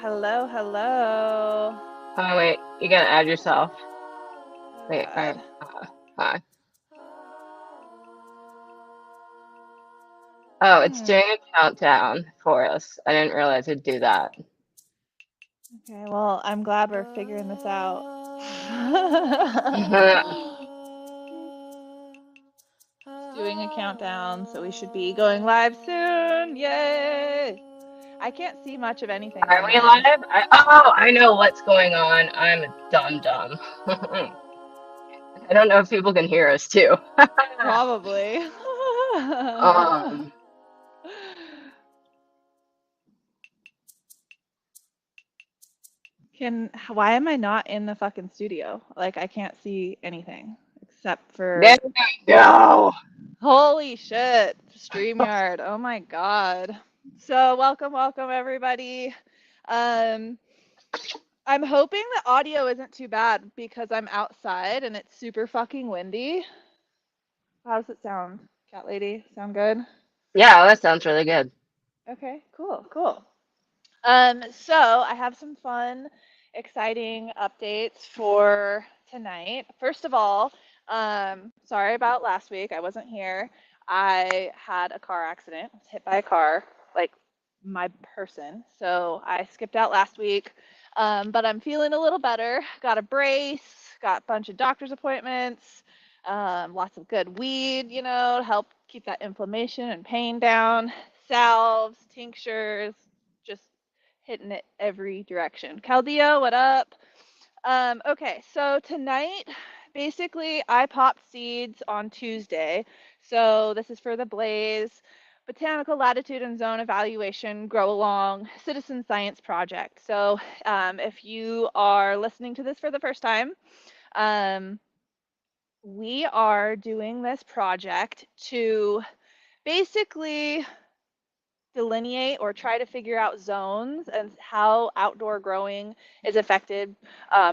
hello, hello. Oh wait, you gotta add yourself. Oh Wait, God. hi. Oh, it's Hmm. doing a countdown for us. I didn't realize it'd do that. Okay, well, I'm glad we're figuring this out. It's doing a countdown, so we should be going live soon. Yay! I can't see much of anything Are from we mine. live? I know what's going on. I'm a dumb. I don't know if people can hear us too. Probably. Um, Why am I not in the fucking studio? Like, I can't see anything except there for, we go. holy shit, StreamYard. Oh my God. So, welcome everybody. Um, I'm hoping the audio isn't too bad because I'm outside and it's super fucking windy. How does it sound, cat lady? Sound good? Yeah, that sounds really good. Okay, cool. So I have some fun, exciting updates for tonight. First of all, sorry about last week. I wasn't here. I had a car accident, was hit by a car, like my person. So I skipped out last week. But I'm feeling a little better. Got a brace, got a bunch of doctor's appointments, lots of good weed, to help keep that inflammation and pain down, salves, tinctures, just hitting it every direction. Caldea, what up? Okay, so tonight, basically, I popped seeds on Tuesday. So this is for the Blaze Botanical Latitude and Zone Evaluation Grow Along Citizen Science Project. So if you are listening to this for the first time, um, we are doing this project to basically delineate or try to figure out zones and how outdoor growing is affected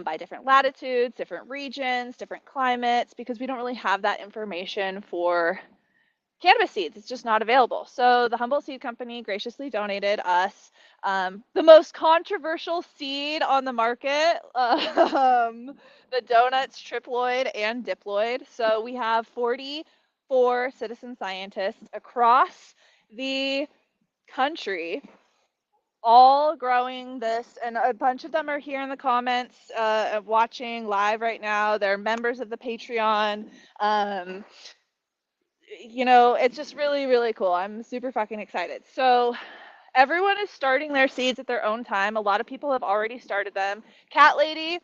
by different latitudes, different regions, different climates, because we don't really have that information for cannabis seeds. It's just not available. So the Humboldt Seed Company graciously donated us the most controversial seed on the market, the donuts triploid and diploid. So we have 44 citizen scientists across the country all growing this, and a bunch of them are here in the comments watching live right now. They're members of the Patreon. um, it's just really cool. I'm super fucking excited. So everyone is starting their seeds at their own time. A lot of people have already started them. Cat lady,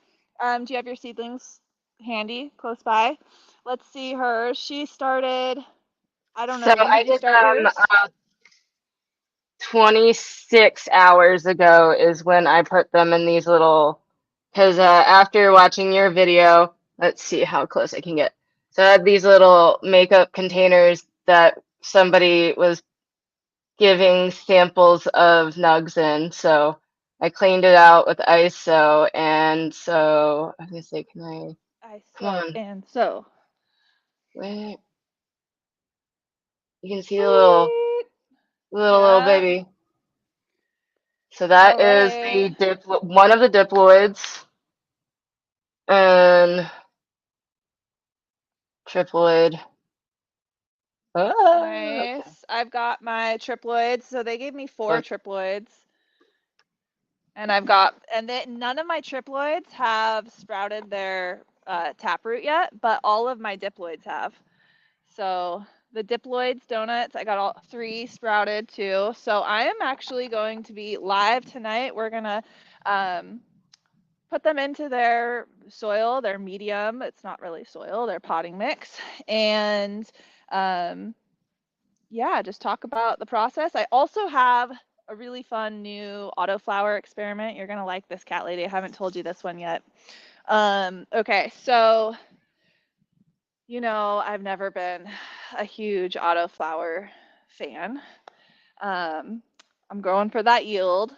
do you have your seedlings handy close by? Let's see hers. She started, I don't So know, when I did you did start yours? 26 hours ago is when I put them in these little, because after watching your video, let's see how close I can get. So I had these little makeup containers that somebody was giving samples of nugs in. So I cleaned it out with ISO, and so I was gonna say, I come so on, and so. wait, you can see the little, Sweet. little Yeah. baby. So that All is right. the one of the diploids. And triploid. Okay. Nice. I've got my triploids. So they gave me four So triploids. And none of my triploids have sprouted their taproot yet, but all of my diploids have. So the diploids donuts, I got all three sprouted too. So I am actually going to be live tonight. We're going to um, put them into their soil, their medium. It's not really soil, their potting mix. And um, yeah, just talk about the process. I also have a really fun new autoflower experiment. You're going to like this, cat lady. I haven't told you this one yet. Okay, so I've never been a huge autoflower fan. Um, I'm growing for that yield.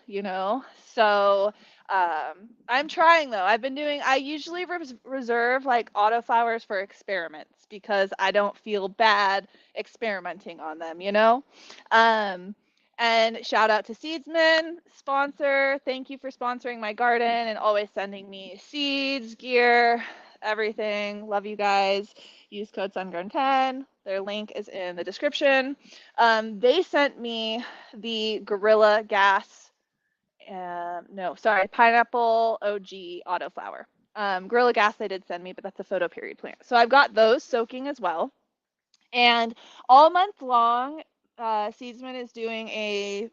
So I'm trying though. I usually reserve like autoflowers for experiments because I don't feel bad experimenting on them. Um, And shout out to Seedsman, sponsor. Thank you for sponsoring my garden and always sending me seeds, gear, everything. Love you guys. Use code SunGrown10. Their link is in the description. They sent me the Gorilla Gas, no, sorry, Pineapple OG Autoflower. Gorilla Gas they did send me, but that's a photoperiod plant. So I've got those soaking as well. And all month long, Seedsman is doing a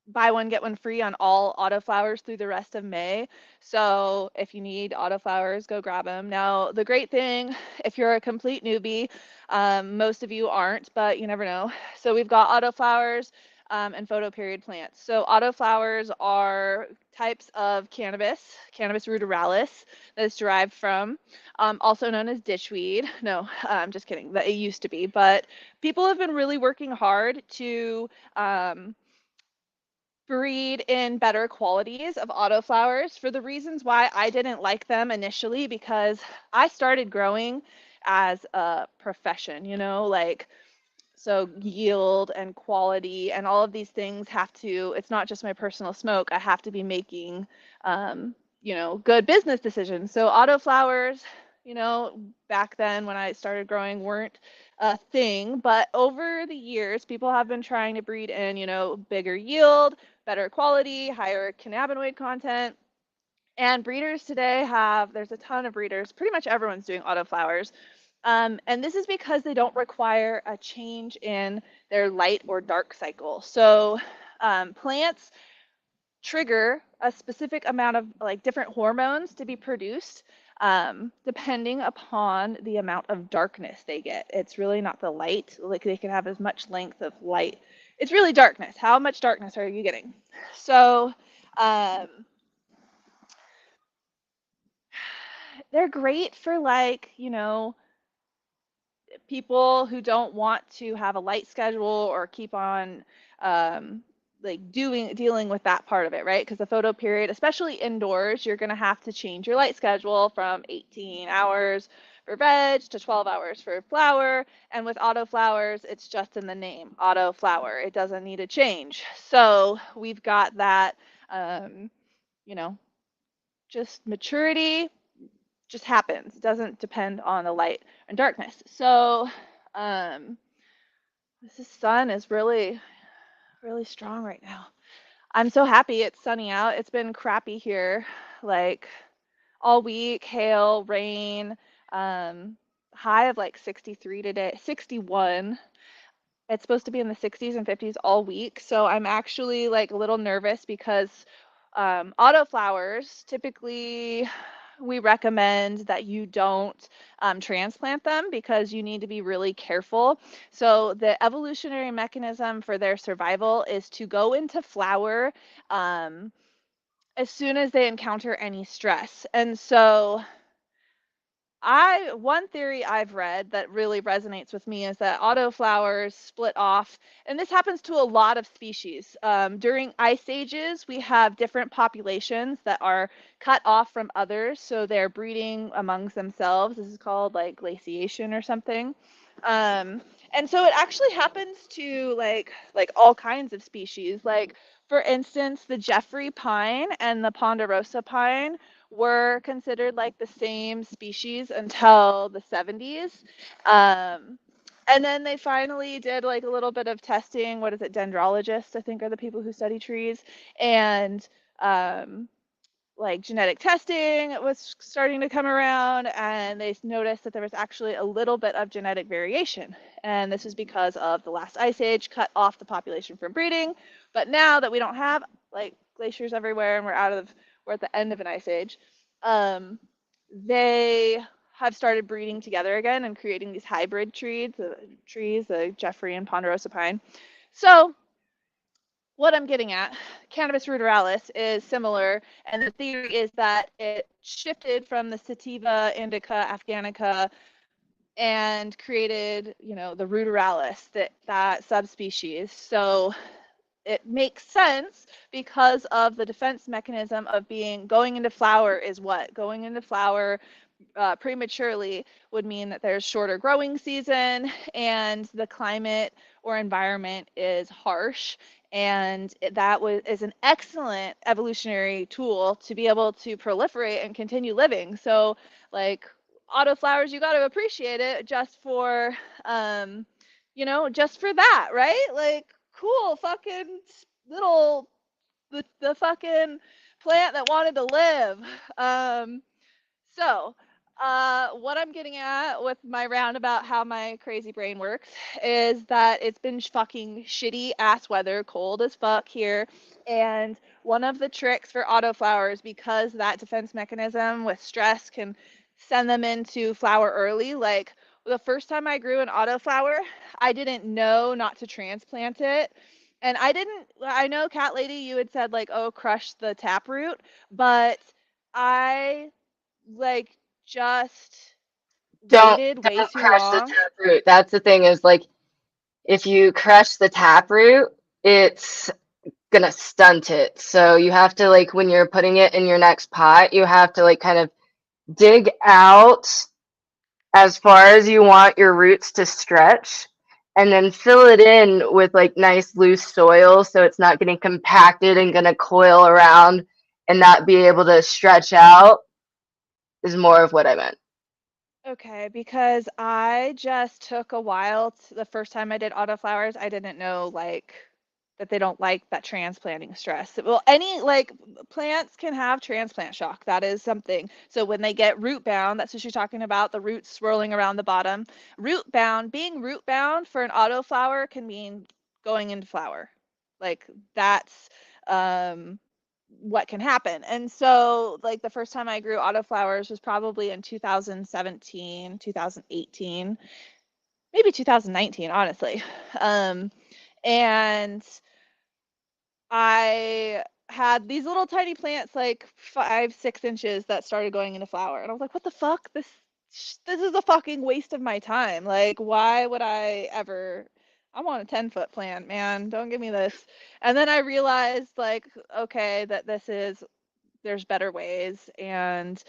buy one get one free on all autoflowers through the rest of May. So if you need autoflowers, go grab them. Now the great thing, if you're a complete newbie, most of you aren't, but you never know. So we've got autoflowers and photoperiod plants. So autoflowers are types of cannabis ruderalis, that is derived from, also known as ditchweed. No, I'm just kidding. That it used to be, but people have been really working hard to breed in better qualities of autoflowers for the reasons why I didn't like them initially, because I started growing as a profession, like, so yield and quality and all of these things have to, it's not just my personal smoke. I have to be making, good business decisions. So autoflowers, back then when I started growing weren't a thing, but over the years, people have been trying to breed in, bigger yield, better quality, higher cannabinoid content. And breeders today there's a ton of breeders, pretty much everyone's doing autoflowers. And this is because they don't require a change in their light or dark cycle. So plants trigger a specific amount of like different hormones to be produced depending upon the amount of darkness they get. It's really not the light, like they can have as much length of light. It's really darkness. How much darkness are you getting? So um, they're great for like, people who don't want to have a light schedule or keep on um, like dealing with that part of it, right? Because the photo period, especially indoors, you're going to have to change your light schedule from 18 hours for veg to 12 hours for flower. And with autoflowers, it's just in the name, autoflower. It doesn't need a change. So we've got that, you know, just maturity just happens. It doesn't depend on the light and darkness. So um, this sun is really, really strong right now. I'm so happy it's sunny out. It's been crappy here, like all week, hail, rain, high of like 63 today, 61. It's supposed to be in the 60s and 50s all week. So I'm actually like a little nervous because autoflowers, typically we recommend that you don't transplant them because you need to be really careful. So the evolutionary mechanism for their survival is to go into flower as soon as they encounter any stress. And so one theory I've read that really resonates with me is that autoflowers split off, and this happens to a lot of species. During ice ages, we have different populations that are cut off from others, so they're breeding amongst themselves. This is called like glaciation or something. And so it actually happens to like all kinds of species. Like for instance, the Jeffrey pine and the ponderosa pine were considered like the same species until the 70s. Um, and then they finally did like a little bit of testing. What is it? Dendrologists, I think, are the people who study trees. And like genetic testing was starting to come around, and they noticed that there was actually a little bit of genetic variation. And this is because of the last ice age cut off the population from breeding. But now that we don't have like glaciers everywhere and we're at the end of an ice age, they have started breeding together again and creating these hybrid trees, the Jeffrey and ponderosa pine. So what I'm getting at, cannabis ruderalis is similar, and the theory is that it shifted from the sativa indica afghanica and created, the ruderalis, that subspecies. So it makes sense because of the defense mechanism of going into flower is what? Going into flower prematurely would mean that there's shorter growing season and the climate or environment is harsh and is an excellent evolutionary tool to be able to proliferate and continue living. So like autoflowers, you got to appreciate it just for just for that, right? Like cool fucking little the fucking plant that wanted to live. Um, so, what I'm getting at with my roundabout how my crazy brain works is that it's been fucking shitty ass weather, cold as fuck here. And one of the tricks for autoflowers, because that defense mechanism with stress can send them into flower early, like the first time I grew an autoflower, I didn't know not to transplant it. And I know, Cat Lady, you had said, like, oh, crush the taproot, but I like just Don't waited way don't too crush the long. taproot. That's the thing is like if you crush the taproot, it's gonna stunt it. So you have to like when you're putting it in your next pot, you have to like kind of dig out as far as you want your roots to stretch and then fill it in with like nice loose soil so it's not getting compacted and gonna coil around and not be able to stretch out is more of what I meant. Okay, because I just took a while. The first time I did autoflowers, I didn't know like that they don't like that transplanting stress. Well, any like plants can have transplant shock. That is something. So when they get root bound, that's what you're talking about, the roots swirling around the bottom. Root bound, being root bound for an autoflower can mean going into flower. Like that's um what can happen. And so, like, the first time I grew autoflowers was probably in 2017, 2018, maybe 2019, honestly. Um, and I had these little tiny plants, like 5, 6 inches, that started going into flower. And I was like, what the fuck? This is a fucking waste of my time. Like, why would I ever? I want a 10-foot plant, man. Don't give me this. And then I realized, like, okay, that there's better ways. And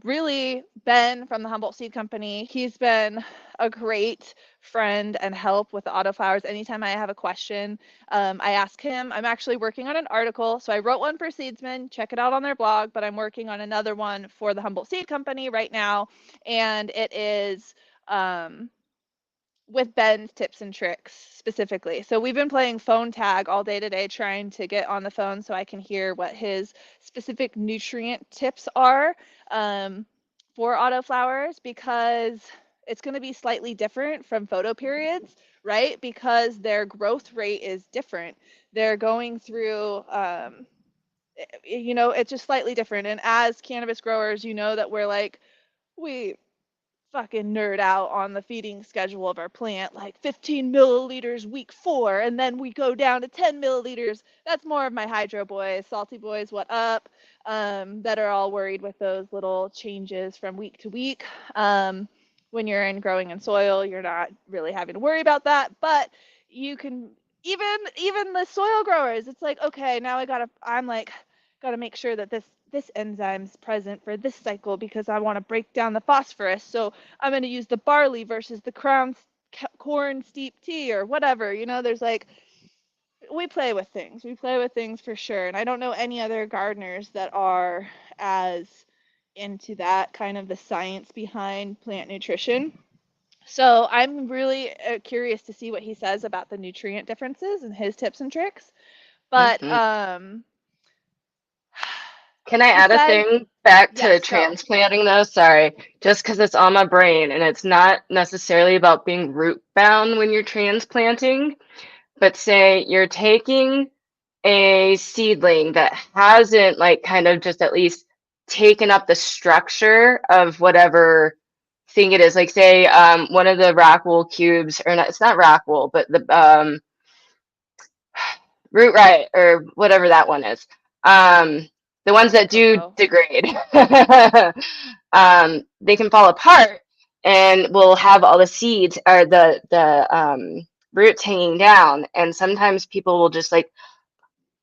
really, Ben from the Humboldt Seed Company, he's been a great friend and help with the autoflowers. Anytime I have a question, I ask him. I'm actually working on an article. So I wrote one for Seedsman, check it out on their blog, but I'm working on another one for the Humboldt Seed Company right now. And it is with Ben's tips and tricks specifically. So we've been playing phone tag all day today, trying to get on the phone so I can hear what his specific nutrient tips are for autoflowers, because it's going to be slightly different from photoperiods, right? Because their growth rate is different. They're going through, it's just slightly different. And as cannabis growers, you know that we fucking nerd out on the feeding schedule of our plant, like 15 milliliters week 4, and then we go down to 10 milliliters. That's more of my hydro boys, salty boys, what up, that are all worried with those little changes from week to week. When you're in growing in soil, you're not really having to worry about that, but you can even the soil growers, it's like, okay, now I'm like, gotta make sure that this enzyme's present for this cycle because I want to break down the phosphorus. So I'm going to use the barley versus the corn steep tea or whatever. There's like, we play with things. We play with things for sure. And I don't know any other gardeners that are as into that kind of the science behind plant nutrition. So I'm really curious to see what he says about the nutrient differences and his tips and tricks. But Hmm. Can I add a besides, thing back to yes, go. transplanting though? Sorry, just because it's on my brain and it's not necessarily about being root bound when you're transplanting, but say you're taking a seedling that hasn't like kind of just at least taken up the structure of whatever thing it is. Like say one of the rock wool cubes, or not, it's not rock wool, but the root right or whatever that one is. The ones that do Cocoa. degrade, they can fall apart and will have all the seeds or the roots hanging down. And sometimes people will just like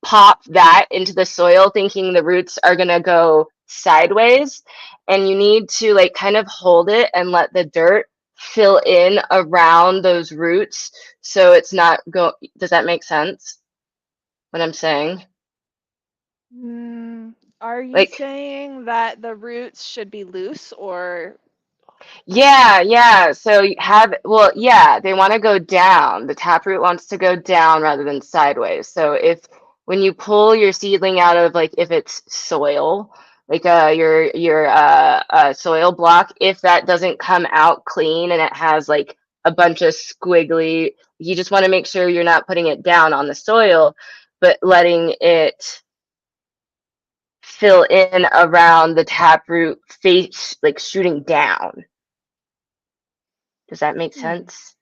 pop that into the soil thinking the roots are going to go sideways, and you need to like kind of hold it and let the dirt fill in around those roots so it's not go does that make sense? what I'm saying? Mm, are you Like, saying that the roots should be loose or yeah, yeah. So you have, well, yeah, they want to go down. The taproot wants to go down rather than sideways. So if when you pull your seedling out of like if it's soil, like your soil block, if that doesn't come out clean and it has like a bunch of squiggly, you just want to make sure you're not putting it down on the soil, but letting it fill in around the taproot face, like shooting down. Does that make hmm, sense?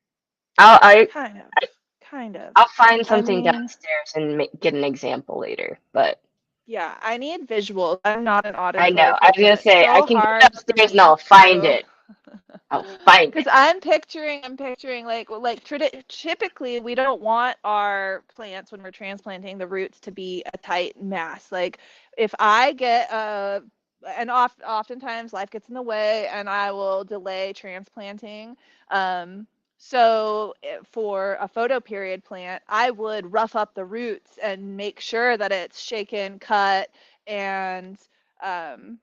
I'll I kind of, kind of. I'll find I something mean, downstairs and get an example later. But yeah, I need visuals. I'm not an I know auditory I was person. gonna It's say I so can get hard for upstairs and me I'll find to it. I'll find because it. I'm picturing typically we don't want our plants when we're transplanting the roots to be a tight mass. Like if I get and oftentimes life gets in the way and I will delay transplanting. Um, for a photoperiod plant, I would rough up the roots and make sure that it's shaken, cut, and um,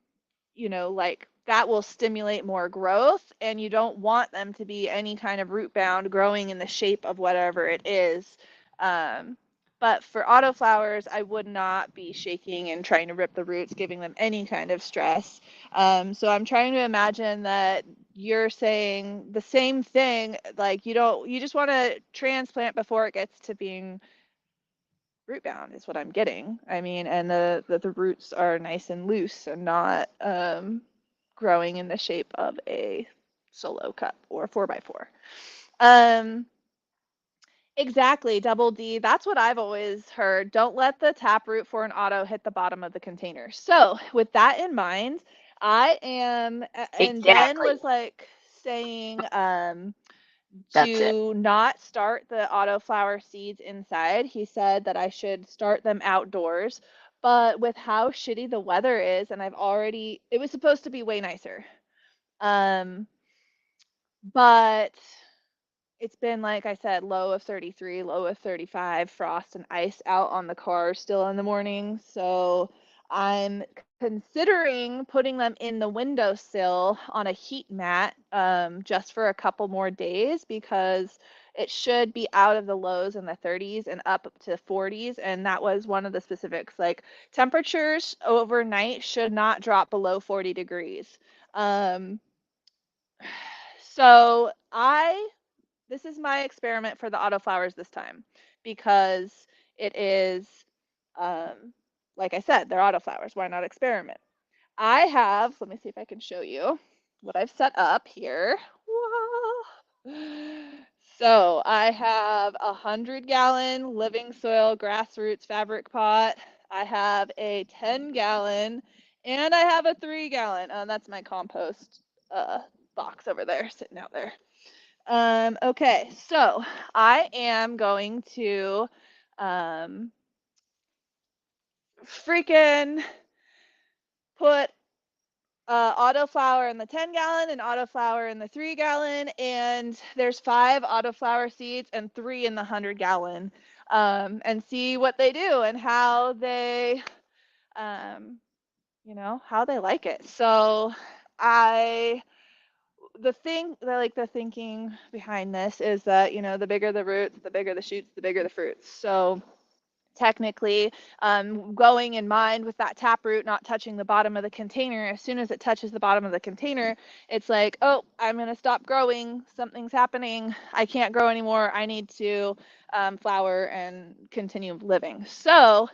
like that will stimulate more growth, and you don't want them to be any kind of root bound growing in the shape of whatever it is. Um, but for autoflowers, I would not be shaking and trying to rip the roots, giving them any kind of stress. So I'm trying to imagine that you're saying the same thing, like you just want to transplant before it gets to being root bound is what I'm getting. I mean, and the roots are nice and loose and not growing in the shape of a solo cup or 4x4. Um, exactly, double D. That's what I've always heard. Don't let the taproot for an auto hit the bottom of the container. So, with that in mind, I am, and Ben Exactly. was like saying, That's it. to not start the autoflower seeds inside. He said that I should start them outdoors. But with how shitty the weather is, and it was supposed to be way nicer. Um, but it's been, like I said, low of 33, low of 35, frost and ice out on the car still in the morning. So I'm considering putting them in the windowsill on a heat mat just for a couple more days because it should be out of the lows in the 30s and up to 40s. And that was one of the specifics. Like temperatures overnight should not drop below 40 degrees. Um, so I this is my experiment for the autoflowers this time because it is, um, like I said, they're autoflowers. Why not experiment? I have, let me see if I can show you what I've set up here. So I have 100-gallon living soil grassroots fabric pot. I have a 10-gallon and I have a 3-gallon. That's my compost uh, box over there sitting out there. Okay, so I am going to um, freaking put autoflower in the 10-gallon and autoflower in the 3-gallon, and there's 5 autoflower seeds and 3 in the 100-gallon, and see what they do and um, how they like it. So I the thinking behind this is that the bigger the roots, the bigger the shoots, the bigger the fruits. So technically, going in mind with that taproot not touching the bottom of the container, as soon as it touches the bottom of the container, it's like, oh, I'm going to stop growing, something's happening, I can't grow anymore, I need to flower and continue living. So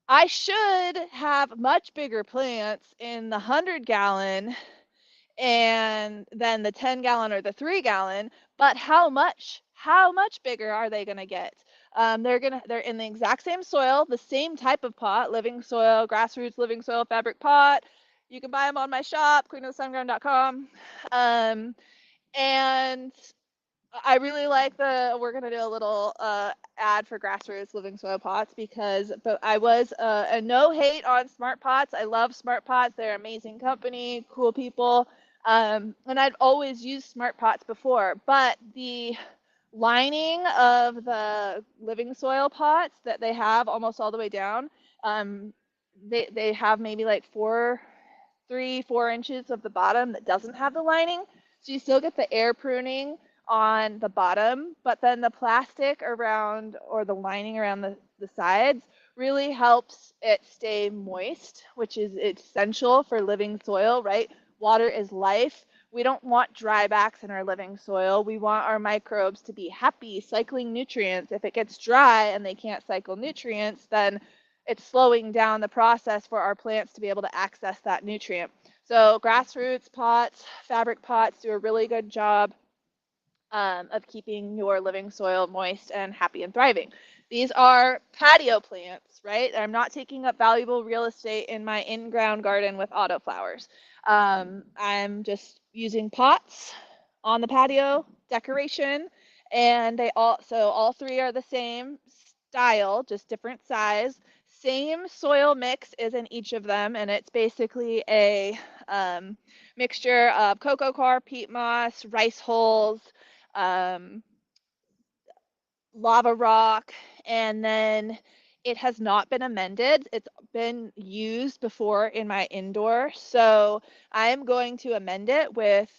I should have much bigger plants in the 100-gallon and then the 10-gallon or the 3-gallon. But how much bigger are they going to get? They're in the exact same soil, the same type of pot, living soil, grassroots living soil fabric pot. You can buy them on my shop, queenofthesunground.com. And I really like we're going to do a little ad for grassroots living soil pots but I was a no hate on Smart Pots. I love Smart Pots. They're an amazing company, cool people. And I'd always used Smart Pots before, but the lining of the living soil pots that they have almost all the way down, um, they have maybe like 4 inches of the bottom that doesn't have the lining. So you still get the air pruning on the bottom, but then the plastic around or the lining around the sides really helps it stay moist, which is essential for living soil, right? Water is life. We don't want drybacks in our living soil. We want our microbes to be happy cycling nutrients. If it gets dry and they can't cycle nutrients, then it's slowing down the process for our plants to be able to access that nutrient. So grassroots pots, fabric pots do a really good job of keeping your living soil moist and happy and thriving. These are patio plants, right? I'm not taking up valuable real estate in my in-ground garden with autoflowers. I'm just using pots on the patio decoration, and all three are the same style, just different size. Same soil mix is in each of them, and it's basically a mixture of cocoa coir, peat moss, rice hulls, um, lava rock, and then it has not been amended. It's been used before in my indoor, so I am going to amend it with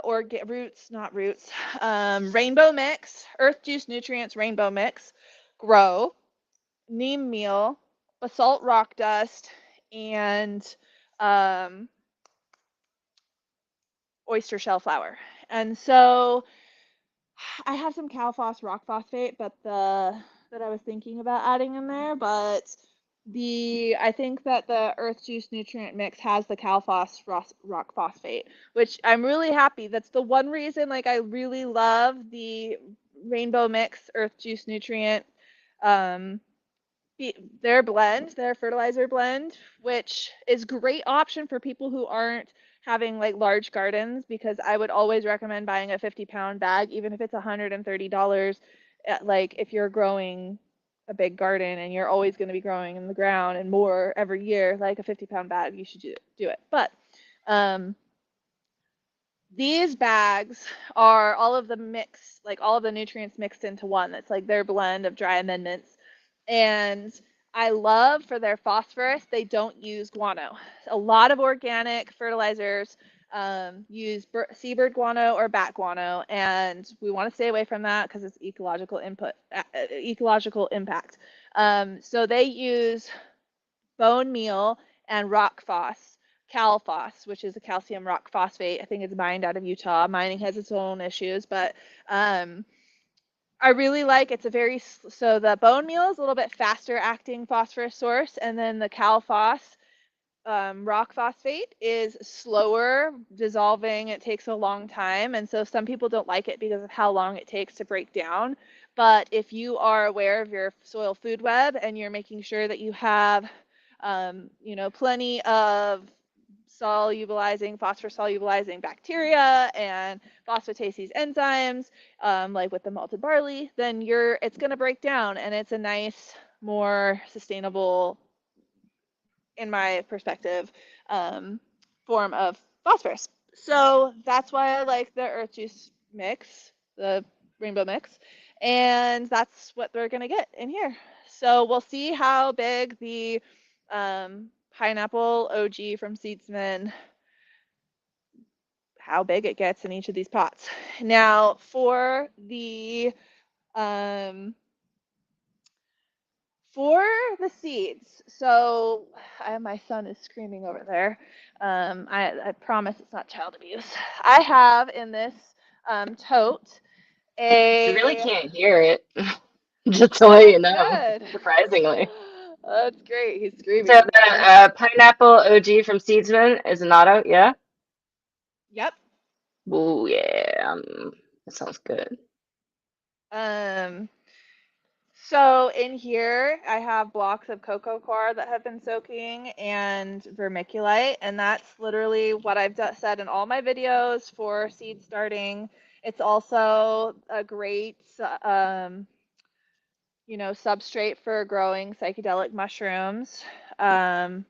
or get roots, not roots, rainbow mix, earth juice nutrients rainbow mix, grow, neem meal, basalt rock dust, and um, oyster shell flour. And so I have some cow rock phosphate, but that I was thinking about adding in there, but I think that the earth juice nutrient mix has the cow rock phosphate, which I'm really happy. That's the one reason like I really love the rainbow mix earth juice nutrient um their blend, their fertilizer blend, which is great option for people who aren't having like large gardens, because I would always recommend buying a 50-pound bag, even if it's $130. Like if you're growing a big garden and you're always going to be growing in the ground and more every year, like a 50-pound bag, you should do it. But um, these bags are all of the mix, like all of the nutrients mixed into one. That's like their blend of dry amendments. And I love for their phosphorus, they don't use guano. A lot of organic fertilizers use seabird guano or bat guano, and we want to stay away from that because it's ecological impact. So they use bone meal and rock phos, which is a calcium rock phosphate. I think it's mined out of Utah. Mining has its own issues, but I really like it's a very so the bone meal is a little bit faster acting phosphorus source, and then the rock phosphate is slower dissolving. It takes a long time, and so some people don't like it because of how long it takes to break down. But if you are aware of your soil food web and you're making sure that you have plenty of phosphorus solubilizing bacteria and phosphatase enzymes, like with the malted barley, then it's going to break down, and it's a nice, more sustainable, in my perspective, form of phosphorus. So that's why I like the earth juice mix, the rainbow mix, and that's what they're going to get in here. So we'll see how big the pineapple OG from Seedsman, how big it gets in each of these pots. Now um, for the seeds, so my son is screaming over there. I promise it's not child abuse. I have in this tote You really a. can't hear it, just to Oh, let you that's know, good. surprisingly. That's great. He's So screaming over the there. pineapple OG from Seedsman is not out, yeah? Yep. Oh yeah, that sounds good. Um, So in here, I have blocks of cocoa coir that have been soaking and vermiculite, and that's literally what I've said in all my videos for seed starting. It's also a great, substrate for growing psychedelic mushrooms. Um,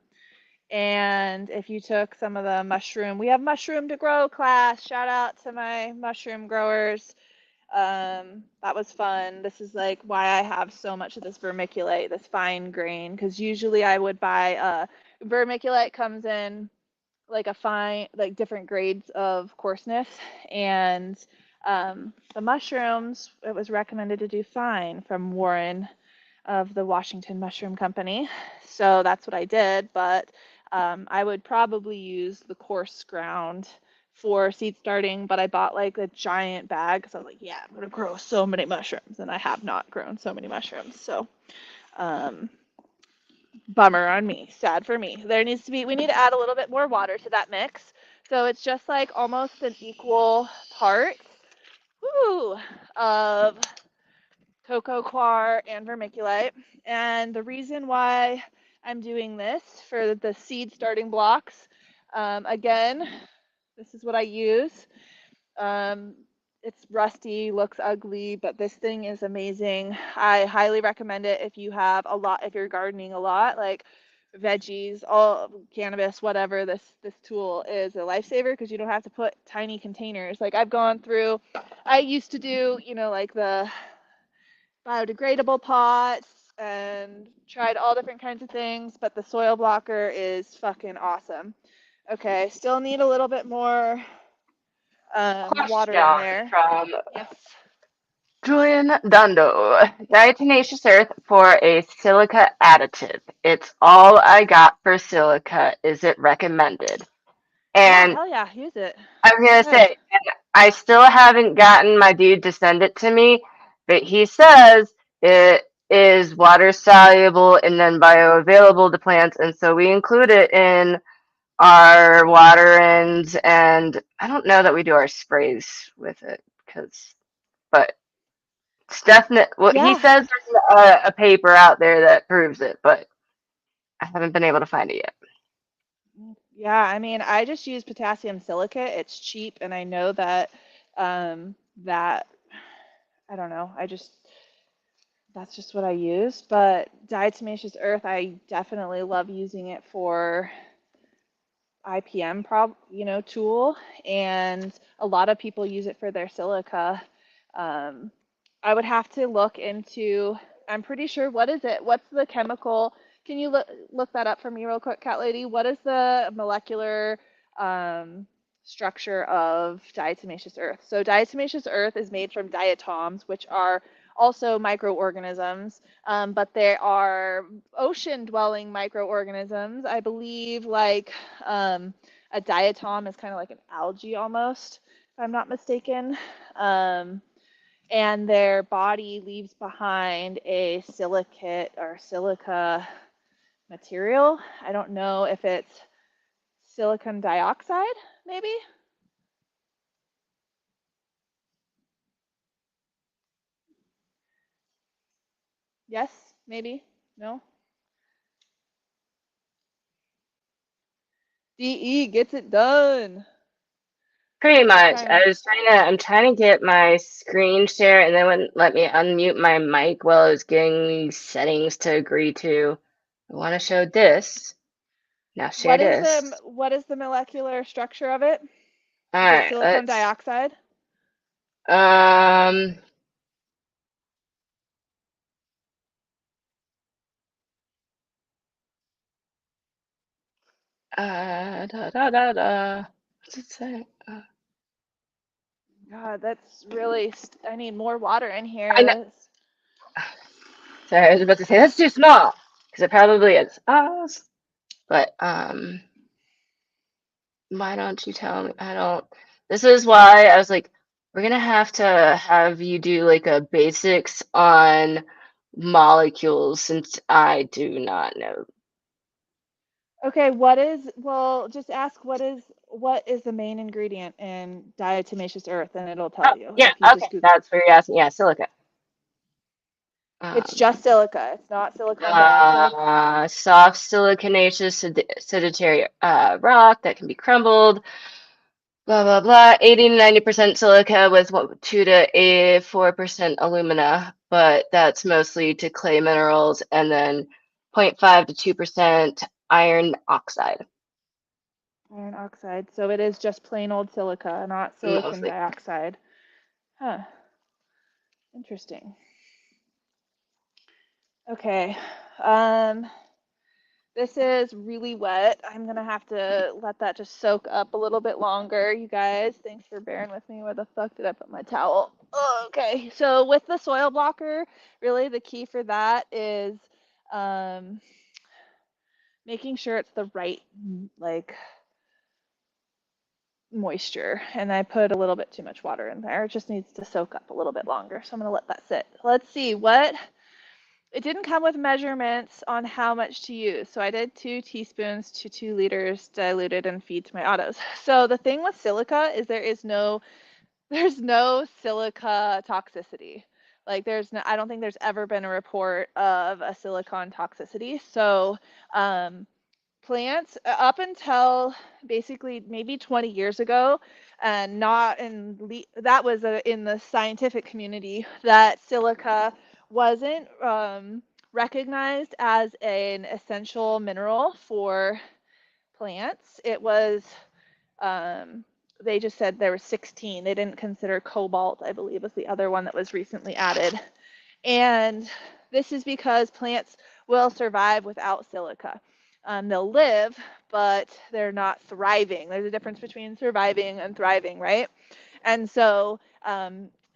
And if you took some of the mushroom, we have mushroom to grow class. Shout out to my mushroom growers. That was fun. This is like why I have so much of this vermiculite, this fine grain, because usually I would buy vermiculite comes in like a fine, like different grades of coarseness, and the mushrooms, it was recommended to do fine from Warren of the Washington Mushroom Company. So that's what I did, but I would probably use the coarse ground for seed starting, but I bought like a giant bag because I was like, yeah, I'm going to grow so many mushrooms, and I have not grown so many mushrooms. So, um, bummer on me, sad for me. We need to add a little bit more water to that mix. So it's just like almost an equal part of cocoa coir and vermiculite. And the reason why I'm doing this for the seed starting blocks, again, this is what I use. Um, it's rusty, looks ugly, but this thing is amazing. I highly recommend it if you have a lot, if you're gardening a lot, like veggies, all cannabis, whatever. This tool is a lifesaver because you don't have to put tiny containers. Like I've gone through, I used to do, like the biodegradable pots and tried all different kinds of things, but the soil blocker is fucking awesome. Okay, still need a little bit more water in Question there. from Yes. Julian Dundo. Diatomaceous earth for a silica additive. It's all I got for silica. Is it recommended? Yeah, And hell yeah, use it. I was Go gonna ahead. say, and I still haven't gotten my dude to send it to me, but he says it is water soluble and then bioavailable to plants, and so we include it in our waterings, and I don't know that we do our sprays with it but it's definite. Well, he Yeah. says there's a paper out there that proves it, but I haven't been able to find it yet. Yeah, I mean, I just use potassium silicate. It's cheap, and I know that I don't know. That's just what I use. But diatomaceous earth, I definitely love using it for IPM tool, and a lot of people use it for their silica. Um, I would have to look into. I'm pretty sure. What is it? What's the chemical? Can you look that up for me real quick, Cat Lady? What is the molecular um, structure of diatomaceous earth? So diatomaceous earth is made from diatoms, which are also microorganisms, but they are ocean-dwelling microorganisms. I believe like a diatom is kind of like an algae almost, if I'm not mistaken. And their body leaves behind a silicate or silica material. I don't know if it's silicon dioxide, maybe? Yes, maybe. No? DE gets it done. Pretty We're much. trying to. I'm trying to get my screen share, and then wouldn't let me unmute my mic while I was getting these settings to agree to. I want to show this. Now share this. What is the molecular structure of it? All Is it right, silicon let's. dioxide? Um. Da da da da. What's it say? God, that's really. I need more water in I know. here. Sorry, I was about to say that's too small because it probably is. But why don't you tell me? I don't. This is why I was like, we're gonna have to have you do like a basics on molecules since I do not know. Okay, just ask what is the main ingredient in diatomaceous earth, and it'll Oh, tell you yeah, if you okay, just Google. that's what you're asking. Yeah, silica. It's Um, just silica. It's not silicon dioxide. soft siliconaceous sedentary rock that can be crumbled. Blah blah blah. 80 to 90% silica with 2 to 4% alumina, but that's mostly to clay minerals, and then 0.5 to 2% iron oxide, Iron oxide. So it is just plain old silica, not silicon mostly. dioxide. Huh. Interesting. Okay. Um, this is really wet. I'm gonna have to let that just soak up a little bit longer, you guys. Thanks for bearing with me. Where the fuck did I put my towel? Oh, okay. So with the soil blocker, really the key for that is um, making sure it's the right like moisture. And I put a little bit too much water in there. It just needs to soak up a little bit longer. So I'm gonna let that sit. Let's see what it didn't come with measurements on how much to use. So I did 2 teaspoons to 2 liters diluted and feed to my autos. So the thing with silica is there's no silica toxicity. Like there's no, I don't think there's ever been a report of a silicon toxicity. So plants up until basically maybe 20 years ago, and not in that was in the scientific community, that silica wasn't recognized as an essential mineral for plants. It was um, they just said there were 16. They didn't consider cobalt, I believe, was the other one that was recently added. And this is because plants will survive without silica. They'll live, but they're not thriving. There's a difference between surviving and thriving, right? And so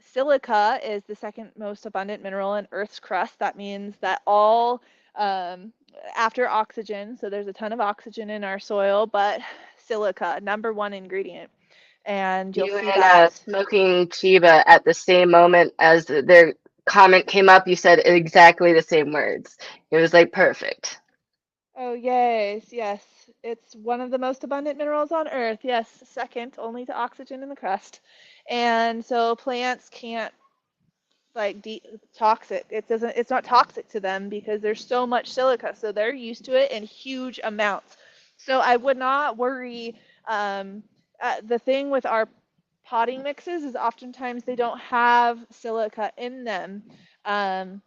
silica is the second most abundant mineral in Earth's crust. That means that all um, after oxygen, so there's a ton of oxygen in our soil, but silica, number one ingredient. And you'll You see and that. Smoking Chiba at the same moment as their comment came up, you said exactly the same words. It was like perfect. Oh, yes, yes. It's one of the most abundant minerals on Earth. Yes, second only to oxygen in the crust. And so plants can't like toxic. It doesn't it's not toxic to them because there's so much silica. So they're used to it in huge amounts. So I would not worry. The thing with our potting mixes is oftentimes they don't have silica in them. Um,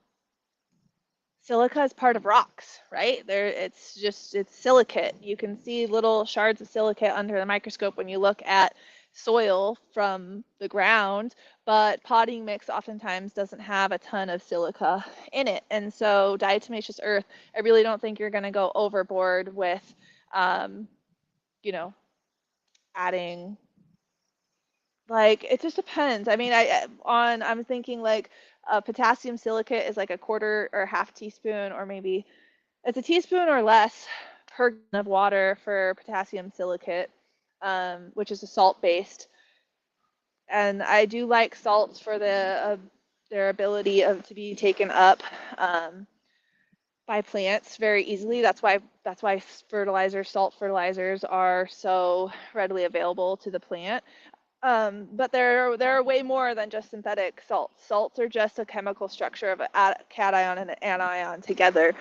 Silica is part of rocks, right? It's silicate. You can see little shards of silicate under the microscope when you look at soil from the ground, but potting mix oftentimes doesn't have a ton of silica in it. And so diatomaceous earth, I really don't think you're going to go overboard with, um, you know, adding like it just depends. I mean, I'm thinking like potassium silicate is like a quarter or half teaspoon, or maybe it's a teaspoon or less per gallon of water for potassium silicate, which is a salt based. And I do like salts for their ability to be taken up um, by plants very easily. That's why salt fertilizers are so readily available to the plant. But there are way more than just synthetic salts. Salts are just a chemical structure of a cation and an anion together.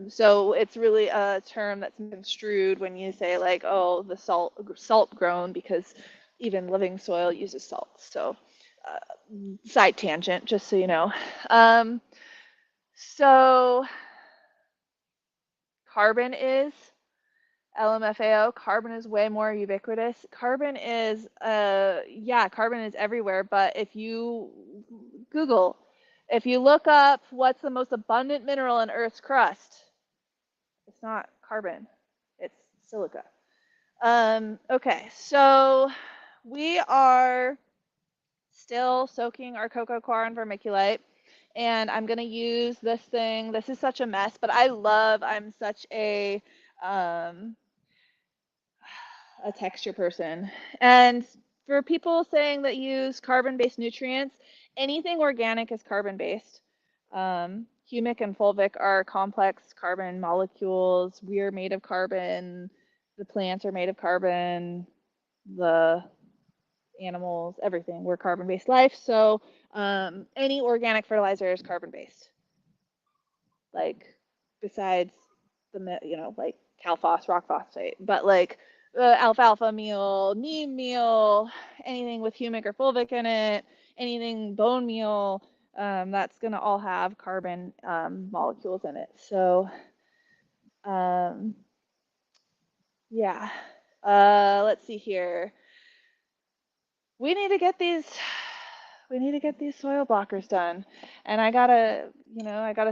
So it's really a term that's construed when you say like, oh, the salt grown, because even living soil uses salt. So side tangent, just so you know. Um, so carbon is LMFAO, carbon is way more ubiquitous. Carbon is everywhere, but if you Google, if you look up what's the most abundant mineral in Earth's crust, it's not carbon, it's silica. Okay, so we are still soaking our cocoa coir in vermiculite, and I'm gonna use this thing. This is such a mess, but I'm such um, a texture person. And for people saying that use carbon-based nutrients, anything organic is carbon-based. Humic and fulvic are complex carbon molecules. We're made of carbon. The plants are made of carbon. The animals, everything. We're carbon-based life. So any organic fertilizer is carbon-based. Like besides like calphos, rock phosphate, but like alfalfa meal, neem meal, anything with humic or fulvic in it, anything bone meal, that's gonna all have carbon molecules in it. So um, Yeah. Let's see here. We need to get these we need to get these soil blockers done. And I gotta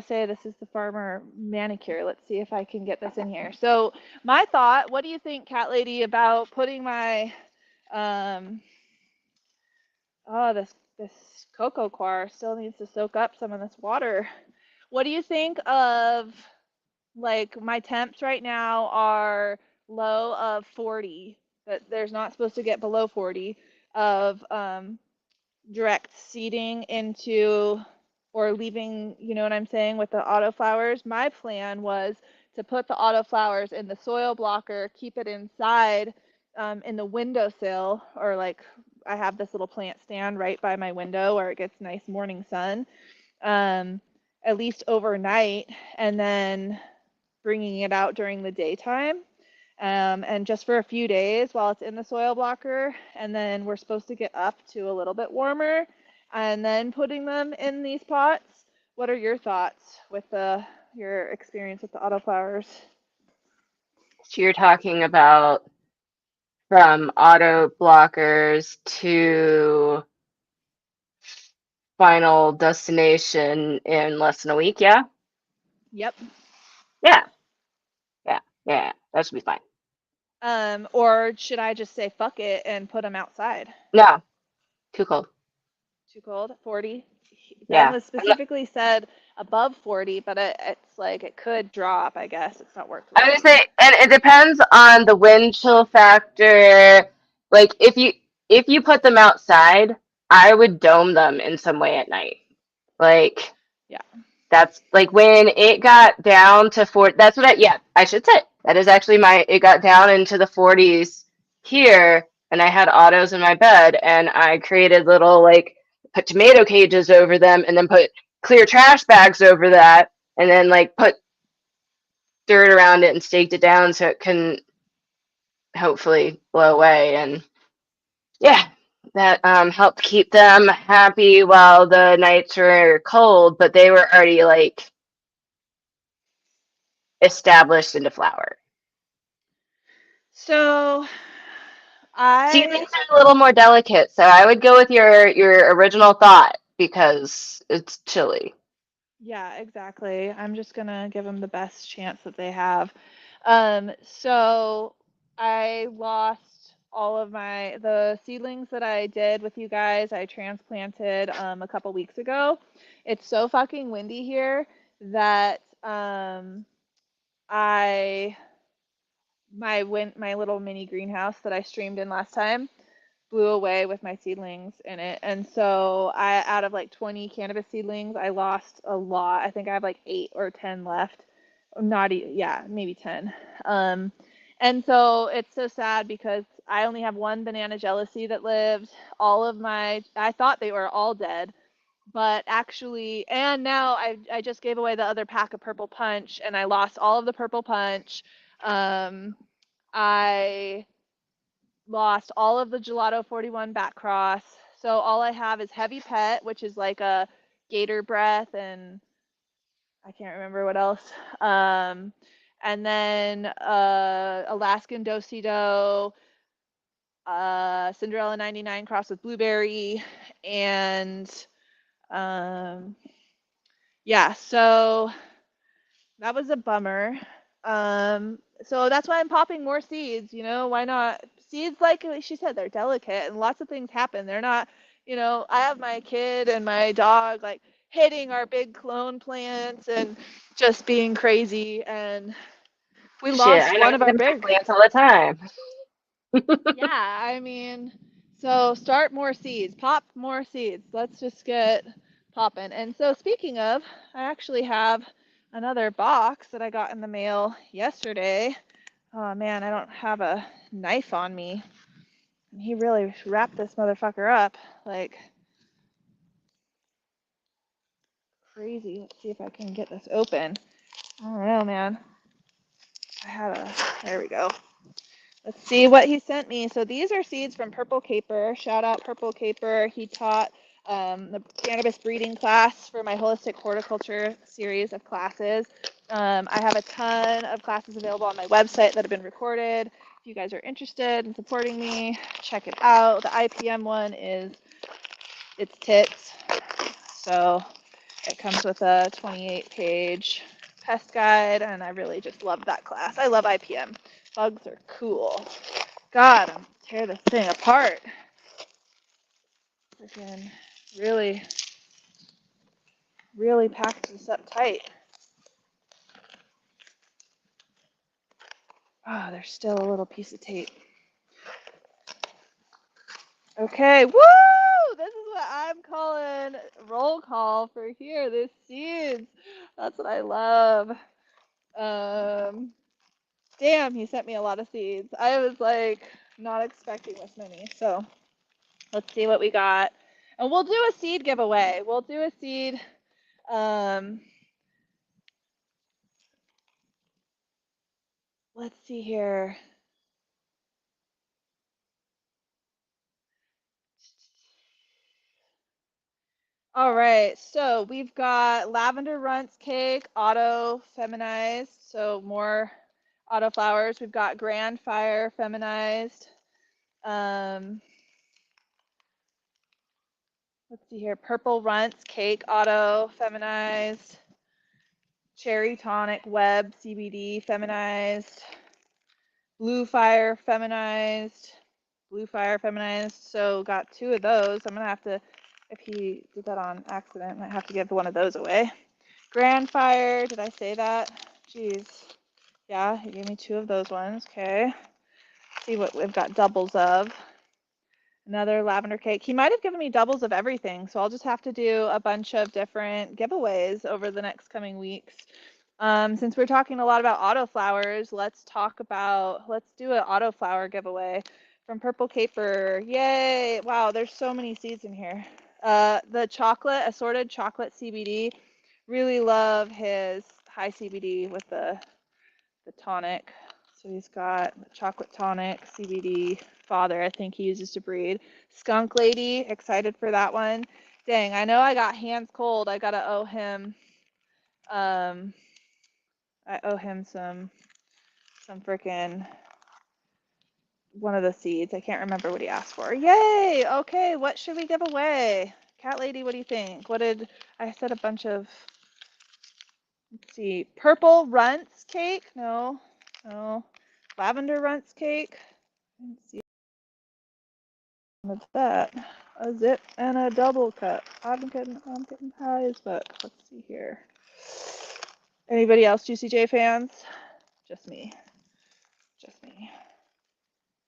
say this is the farmer manicure. Let's see if I can get this in here. So my thought, what do you think, Cat Lady, about putting my um this cocoa coir still needs to soak up some of this water. What do you think of, like, my temps right now are low of 40, but there's not supposed to get below 40 of direct seeding into or leaving, you know what I'm saying, with the autoflowers. My plan was to put the autoflowers in the soil blocker, keep it inside in the windowsill, or like I have this little plant stand right by my window where it gets nice morning sun, um, at least overnight, and then bringing it out during the daytime, and just for a few days while it's in the soil blocker. And then we're supposed to get up to a little bit warmer and then putting them in these pots. What are your thoughts with your experience with the autoflowers? So you're talking about from auto blockers to final destination in less than a week, yeah? Yep. Yeah, yeah, yeah. That should be fine. Or should I just say fuck it and put them outside? No, too cold. Too cold? 40? Ben Yeah. was specifically said above 40, but it's like it could drop, I guess. It's not worth I would risking. say, and it depends on the wind chill factor. Like if you put them outside, I would dome them in some way at night. Like Yeah. that's like when it got down to 40. That's what yeah, I should say. That is actually it got down into the 40s here, and I had autos in my bed, and I created little, like, put tomato cages over them, and then put clear trash bags over that, and then, like, put dirt around it and staked it down so it can hopefully blow away. And yeah, that helped keep them happy while the nights were cold, but they were already, like, established into flower. So I Seedlings are a little more delicate, so I would go with your original thought because it's chilly. Yeah, exactly. I'm just gonna give them the best chance that they have. So I lost all of the seedlings that I did with you guys. I transplanted a couple weeks ago. It's so fucking windy here that I my little mini greenhouse that I streamed in last time blew away with my seedlings in it. And so out of like 20 cannabis seedlings, I lost a lot. I think I have like 8 or 10 left. Not yeah, maybe 10. Um, and so it's so sad because I only have one banana jealousy that lived. I thought they were all dead, but actually, and now I just gave away the other pack of purple punch, and I lost all of the purple punch. I lost all of the Gelato 41 back cross. So all I have is Heavy Pet, which is like a gator breath, and I can't remember what else. And then Alaskan Dosido, Cinderella 99 cross with blueberry, and um, yeah, so that was a bummer. So that's why I'm popping more seeds, why not? Seeds, like she said, they're delicate and lots of things happen. They're not, I have my kid and my dog like hitting our big clone plants and just being crazy. And we Shit, lost I know one of you our in my big. plants all the time. Yeah, I mean, so start more seeds, pop more seeds. Let's just get popping. And so, speaking of, I actually have another box that I got in the mail yesterday. Oh man, I don't have a knife on me. And he really wrapped this motherfucker up like crazy. Let's see if I can get this open. I don't know, man. There we go. Let's see what he sent me. So these are seeds from Purple Caper. Shout out Purple Caper. He taught the cannabis breeding class for my holistic horticulture series of classes. I have a ton of classes available on my website that have been recorded. If you guys are interested in supporting me, check it out. The IPM one is it's tits. So it comes with a 28-page pest guide, and I really just love that class. I love IPM. Bugs are cool. God, I'm tear this thing apart. Freaking really, really packed this up tight. Oh, there's still a little piece of tape. Okay, woo! This is what I'm calling roll call for here. This seeds. That's what I love. Damn, he sent me a lot of seeds. I was like not expecting this many. So let's see what we got. And we'll do a seed giveaway. We'll do a seed. Let's see here. All right, so we've got lavender runts cake, auto feminized, so more autoflowers. We've got grand fire feminized. Um, let's see here, purple runts cake, auto feminized. Cherry tonic web CBD feminized. Blue fire feminized. Blue fire feminized. So got two of those. I'm gonna have to, if he did that on accident, I might have to give one of those away. Grand fire, did I say that? Jeez. Yeah, he gave me two of those ones. Okay. See what we've got doubles of. Another lavender cake. He might have given me doubles of everything, so I'll just have to do a bunch of different giveaways over the next coming weeks. Since we're talking a lot about autoflowers, let's do an autoflower giveaway from Purple Caper. Yay! Wow, there's so many seeds in here. The chocolate, assorted chocolate CBD. Really love his high CBD with the tonic. So he's got chocolate tonic, CBD, father, I think he uses to breed. Skunk Lady, excited for that one. Dang, I know I got hands cold. I gotta owe him, I owe him some freaking one of the seeds. I can't remember what he asked for. Yay! Okay, what should we give away? Cat Lady, what do you think? What did I said a bunch of, let's see, purple runts cake? No, no. Lavender runts cake. Let's see what's that. A zip and a double cut. I'm getting high as fuck. Let's see here. Anybody else Juicy J fans? Just me. Just me.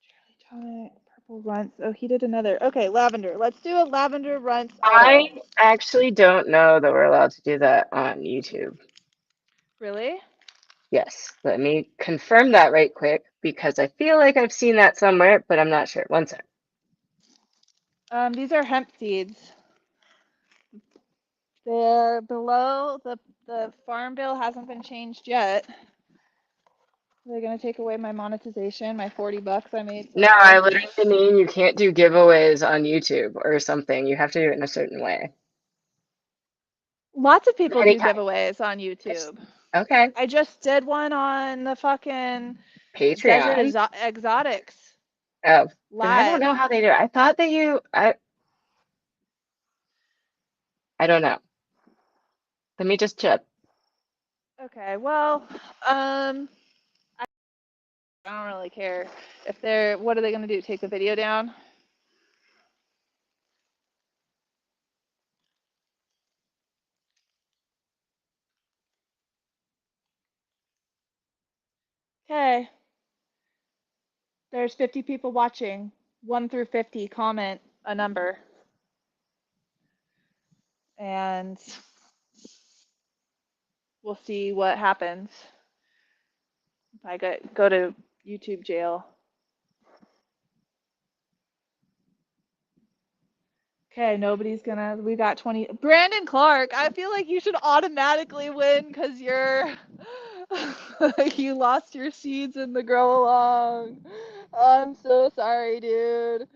Cherry tonic, purple runts. Oh, he did another. Okay, lavender. Let's do a lavender runts auto. I actually don't know that we're allowed to do that on YouTube. Really? Yes, let me confirm that right quick because I feel like I've seen that somewhere, but I'm not sure. One sec. These are hemp seeds. They're below the farm bill hasn't been changed yet. They're gonna take away my monetization, my 40 bucks I made so No, I far. literally mean you can't do giveaways on YouTube or something. You have to do it in a certain way. Lots of people Any do kind. giveaways on YouTube. Okay. I just did one on the fucking Desert Patreon. Exotics Oh, then I don't live. know how they do it. I thought that I don't know. Let me just check. Okay, well, I don't really care if they're. What are they gonna do? Take the video down? Okay, there's 50 people watching. 1 through 50, comment a number, and we'll see what happens if I go to YouTube jail. Okay, nobody's gonna. We got 20. Brandon Clark, I feel like you should automatically win because you're. You lost your seeds in the grow along. I'm so sorry, dude.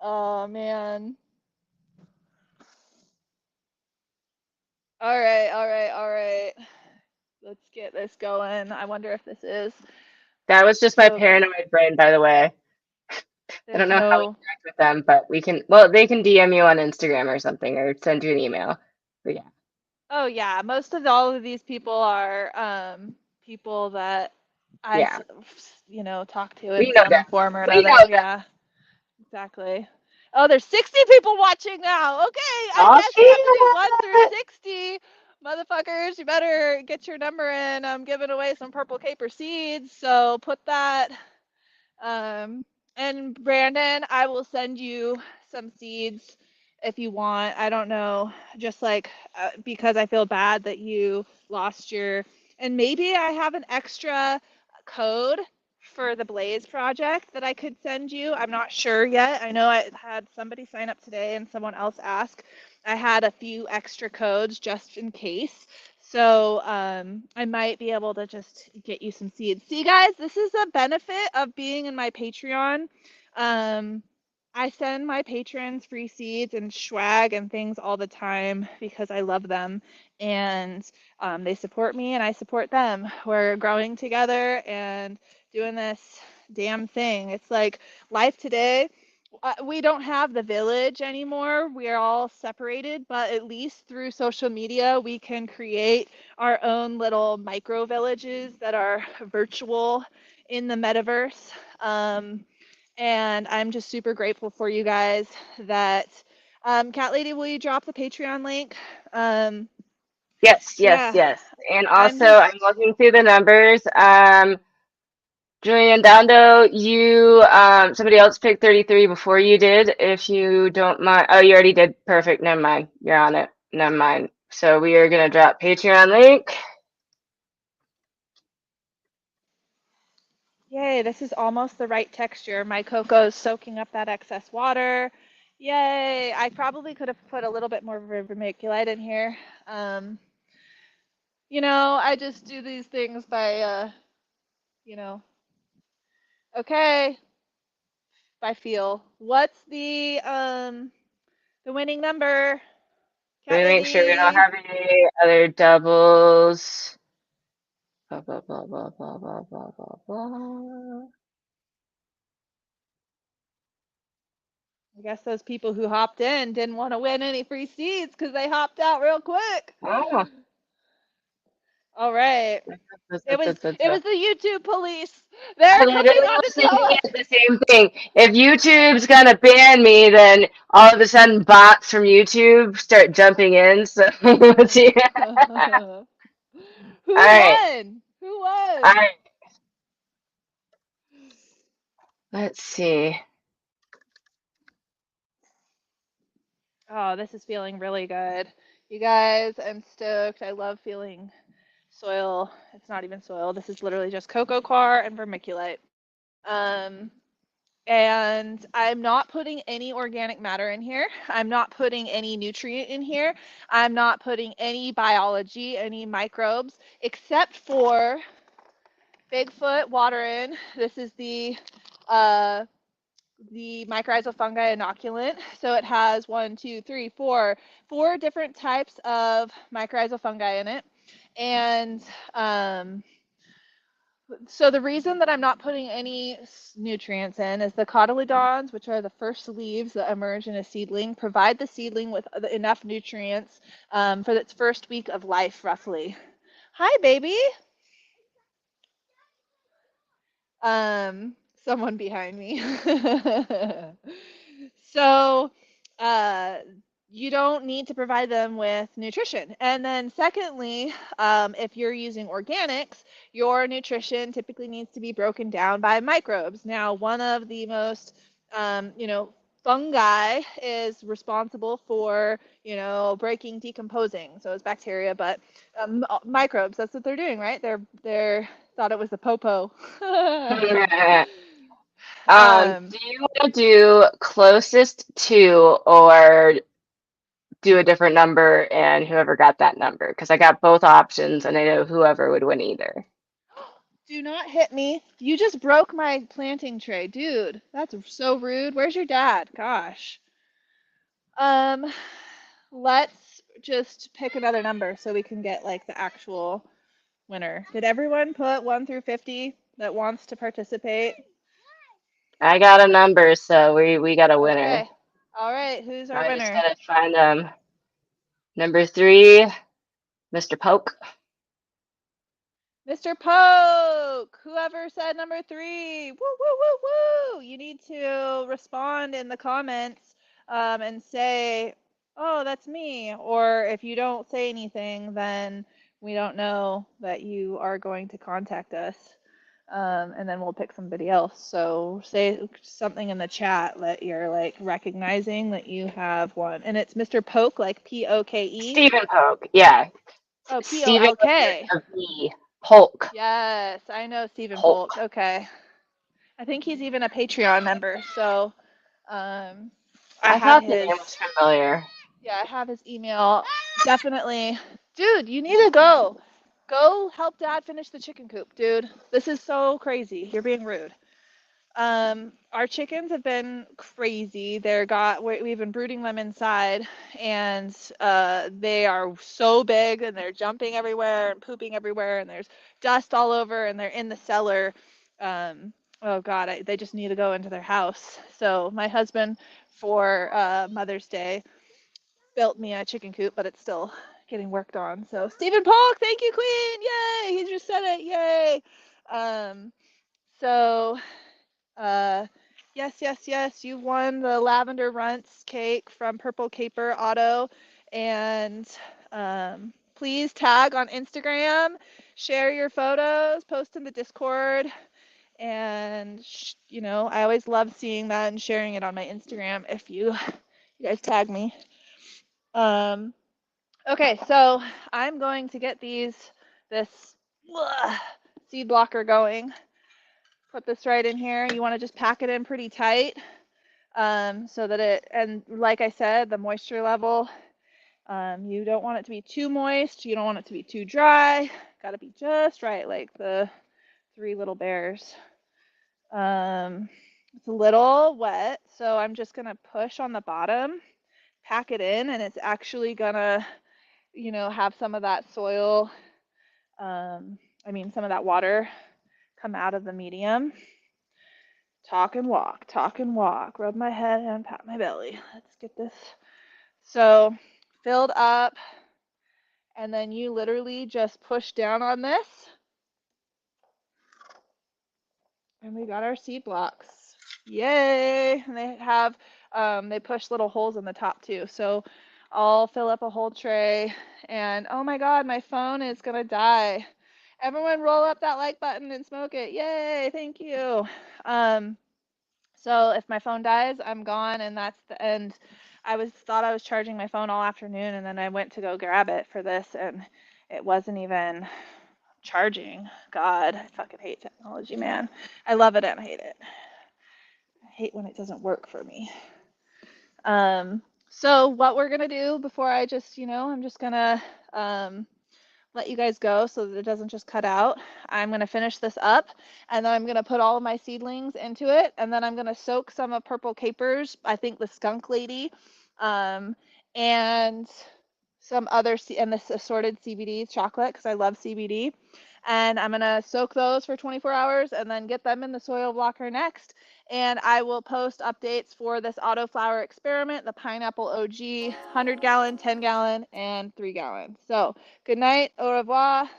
Oh, man. All right, all right, all right. Let's get this going. I wonder if this is. That was just my So paranoid brain, by the way. I don't there's know how we no. interact with them, but we can, well, they can DM you on Instagram or something or send you an email. But yeah. Oh yeah, most of all of these people are people that I, Yeah. talk to We in know some them. form or We another. know them. Yeah, exactly. Oh, there's 60 people watching now. Okay, I Oh, guess you have to do 1 through shit. 60. Motherfuckers, you better get your number in. I'm giving away some purple caper seeds, so put that. Um, and Brandon, I will send you some seeds if you want. I don't know, just like because I feel bad that you lost your. And maybe I have an extra code for the Blaze project that I could send you. I'm not sure yet. I know I had somebody sign up today and someone else ask. I had a few extra codes just in case. So I might be able to just get you some seeds. See, guys, this is a benefit of being in my Patreon. Um, I send my patrons free seeds and swag and things all the time because I love them and they support me and I support them. We're growing together and doing this damn thing. It's like life today. We don't have the village anymore. We are all separated, but at least through social media, we can create our own little micro villages that are virtual in the metaverse. And I'm just super grateful for you guys that. Cat Lady, will you drop the Patreon link? Yes, yes, Yeah, yes. And I'm also, I'm just. looking through the numbers. Julian Dando, somebody else picked 33 before you did. If you don't mind, oh, you already did. Perfect. Never mind. You're on it. Never mind. So we are gonna drop Patreon link. Yay, this is almost the right texture. My cocoa is soaking up that excess water. Yay, I probably could have put a little bit more vermiculite in here. Um, I just do these things by, you know, okay, by feel. What's the winning number? Let Cat me make sure we don't lady. have any other doubles. Blah, blah, blah, blah, blah, blah, blah, blah, blah. I guess those people who hopped in didn't want to win any free seeds because they hopped out real quick. Oh, All right. that's, It that's, was that's, that's, it that's. was the YouTube police. I They're coming literally on to was tell thinking us. the same thing. If YouTube's gonna ban me, then all of a sudden bots from YouTube start jumping in. So let's see. All Who right, won? Who all won? right. Let's see. Oh, this is feeling really good. You guys, I'm stoked. I love feeling soil. It's not even soil. This is literally just cocoa coir and vermiculite. Um, and I'm not putting any organic matter in here. I'm not putting any nutrient in here. I'm not putting any biology, any microbes, except for Bigfoot water in. This is uh, the mycorrhizal fungi inoculant. So it has four different types of mycorrhizal fungi in it. And so the reason that I'm not putting any nutrients in is the cotyledons, which are the first leaves that emerge in a seedling, provide the seedling with enough nutrients for its first week of life, roughly. Hi, baby. Someone behind me. So, uh, you don't need to provide them with nutrition. And then, secondly, if you're using organics, your nutrition typically needs to be broken down by microbes. Now, one of the most, fungi is responsible for, breaking, decomposing. So it's bacteria, but microbes. That's what they're doing, right? They're thought it was the popo. um, Do you want to do closest to or do a different number and whoever got that number? Because I got both options and I know whoever would win either. do not hit me. You just broke my planting tray, dude. That's so rude. Where's your dad? Gosh. Um, let's just pick another number so we can get like the actual. winner. Did everyone put 1 through 50 that wants to participate? I got a number, so we got a winner. Okay. All right. Who's our I just winner? gotta find number 3, Mr. Poke. Mr. Poke, whoever said number 3, woo, woo, woo, woo. You need to respond in the comments and say, oh, that's me. Or if you don't say anything, then we don't know that you are going to contact us. And then we'll pick somebody else. So say something in the chat that you're like recognizing that you have one. And it's Mr. Poke, like Poke. Stephen Poke, yeah. Oh, Stephen with Polk. a V. Polk. Yes, I know Stephen Polk. Polk. Okay. I think he's even a Patreon member. So I I have thought the his, name was familiar. yeah, I have his email. Definitely. Dude, you need to go. Go help dad finish the chicken coop, dude. This is so crazy. You're being rude. Our chickens have been crazy. We've been brooding them inside, and they are so big, and they're jumping everywhere and pooping everywhere, and there's dust all over, and they're in the cellar. Oh God, they just need to go into their house. So my husband, for Mother's Day, built me a chicken coop, but it's still getting worked on. So Stephen Polk, thank you, Queen! Yay! He just said it. Yay! Um, so uh, yes, yes, yes, you won the lavender runts cake from Purple Caper Auto. And please tag on Instagram, share your photos, post in the Discord. And, I always love seeing that and sharing it on my Instagram if you guys tag me. Okay, so I'm going to get this seed blocker going. Put this right in here. You want to just pack it in pretty tight so that and like I said, the moisture level, you don't want it to be too moist. You don't want it to be too dry. Got to be just right, like the 3 little bears. It's a little wet, so I'm just going to push on the bottom, pack it in, and it's actually going to, have some of that soil, some of that water come out of the medium. Talk and walk, rub my head and pat my belly. Let's get this. So filled up, and then you literally just push down on this, and we got our seed blocks. Yay! And they push little holes in the top too. So I'll fill up a whole tray, and oh my God, my phone is gonna die. Everyone roll up that like button and smoke it. Yay, thank you. So if my phone dies, I'm gone, and that's the end. Thought I was charging my phone all afternoon, and then I went to go grab it for this, and it wasn't even charging. God, I fucking hate technology, man. I love it and I hate it. I hate when it doesn't work for me. So what we're gonna do before I'm just gonna let you guys go so that it doesn't just cut out. I'm going to finish this up, and then I'm going to put all of my seedlings into it, and then I'm going to soak some of Purple Capers, I think the Skunk Lady, and some other and this assorted CBD chocolate because I love CBD. And I'm going to soak those for 24 hours and then get them in the soil blocker next. And I will post updates for this autoflower experiment, the pineapple OG, 100-gallon, 10-gallon, and 3-gallon. So good night, au revoir.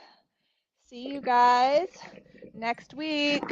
See you guys next week.